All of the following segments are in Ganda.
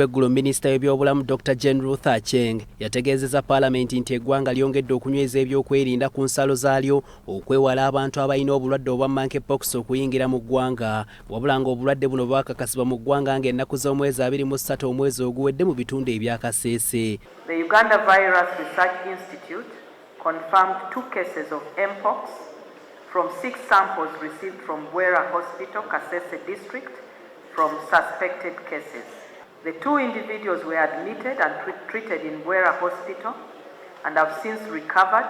Eggulo Minisita w'ebyobulamu Dr. Ruth Acheng yategeezezza Paalamenti nti eggwanga lyongedde okunyweza ebyokwerinda ku nsalo zaalyo okwewala abantu abalina obulwadde obwa monkeypox okuyingira mu ggwanga wabula ng'obulwadde buno bwakakasibwa mu ggwanga ng'ennaku z'omwezi 23 omwezi oguwedde mu bitundu ebyakaseese. The Uganda Virus Research Institute confirmed 2 cases of mpox from 6 samples received from Bwera Hospital, Kasese District, from suspected cases. The 2 individuals were admitted and treated in Bwera Hospital and have since recovered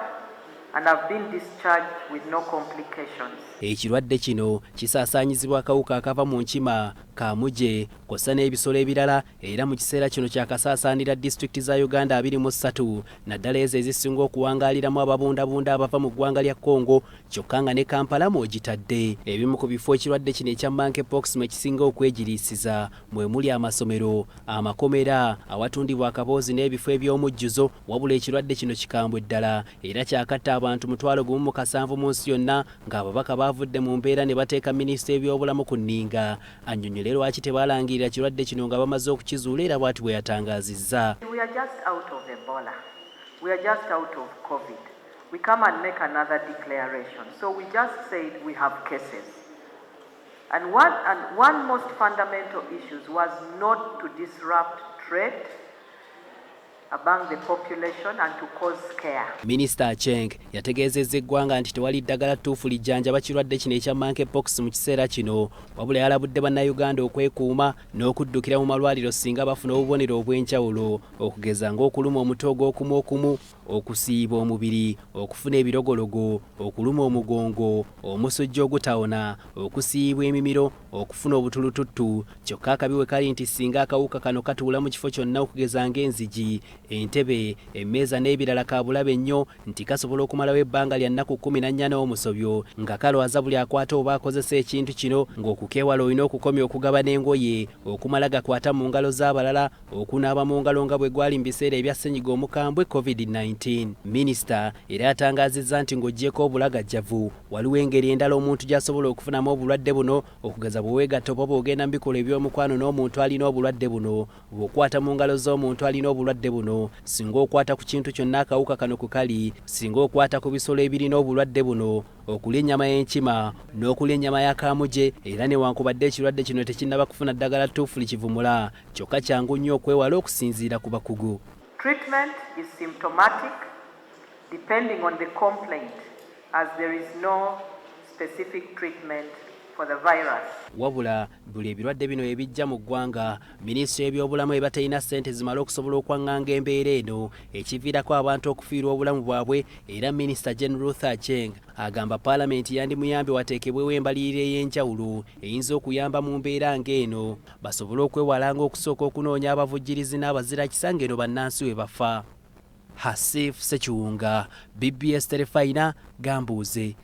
and have been discharged with no complications. Ekirwadde kino kisaasaanyizibwa akawuka akava mu nkima Kamuje kw'ossa n'ebisolo ebirala era mu kiseera kino kyakasaasaanira disitulikiti za Uganda 23 naddala ezo ezisinga okuwangaaliramu ababundabunda abava mu ggwanga lya Congo kyokka nga ne Kampala mw'ogitadde. Ebimu ku bifo ekirwadde kino ekya monkeypox mwe kisinga okwegiriisiza mwe muli amasomero, amakomera, awatundibwa akaboozi n'ebifo eby'omujjuzo wabula ekirwadde kino kikambwe ddala era kyakatta abantu 1,700 mu nsi yonna ng'ababaka bavudde mu mbeera ne bateeka minisita ebyobulamu ku nninga. Annyonnyole lwaki tebalangirira kirwadde kino nga bamaze okukizuula era bw'ati bwe yatangaazizza. We are just out of Ebola. We are just out of COVID. We come and make another declaration. So we just said we have cases. And one most fundamental issue was not to disrupt trade among the population and to cause scare. Minister Acheng yategeezezza eggwanga nti tewali ddagala ttuufu lijjanjaba kirwadde kino ekya monkeypox mu kiseera kino wabula yalabudde bannayuganda okwekuuma n'okuddukira mu malwaliro singa bafuna obubonero obw'enjawulo okugeza ng'okuluma omutwe ogw'okumu, okusiiba omubiri, okufuna ebirogologo, okuluma omugongo, omusujja ogutawona, okusiibwa emimiro, okufuna obutulututtu. Kyokka akabi we kali nti singa akawuka kano katuula mu kifo kyonna okugeza ng'enzigi, entebe, emmeeza n'ebirala kaabulabe nnyo nti kasobola okumalawo ebbanga lya nnaku 14 n'omusobyo nga kalwaza buli akwata oba akozesa ekintu kino ng'okukeewala olina okukomya okugaba n'engoye, okumala gakwata mu ngalo z'abalala, okunaaba mu ngalo nga bwe gwali mu biseera ebya ssenyiga omukambwe COVID-19. Minisita era yatangaazizza nti ng'oggyeko obulagajjavu waliwo engeri endala omuntu gy'asobola okufunamu obulwadde buno okugeza bwe weegatta oba bw'ogenda mu bikolwa eby'omukwano n'omuntu alina obulwadde buno, bw'okwata mu ngalo z'omuntu alina obulwadde buno, singa okwata ku kintu kyonna akawuka kano ku kali, singa okwata ku bisolo ebirina obulwadde buno, okulya ennyama y'enkima n'okulya ennyama ya Kamuje era newankubadde ekirwadde kino tekinnaba kufuna ddagala ttuufu likivumula kyokka kyangu nnyo okwewala okusinziira ku bakugu. Treatment is symptomatic depending on the complaint as there is no specific treatment for the virus. Wabula buli ebirwadde bino ebijja mu ggwanga minisitule y'ebyobulamu eba terina ssente zimala okusobola okwaŋŋanga embeera eno ekiviirako abantu okufiirwa obulamu bwabwe era minisita Ruth Acheng agamba Paalamenti yandimuyambye wateekebwewo embalirira ey'enjawulo eyinza okuyamba mu mbeera ng'eno basobole okwewalanga okusooka okunoonya abavujjirizi n'abazira kisa ng'eno bannansi we bafa. Hasif Sekiwunga, BBS Terefayina, Gambuuze.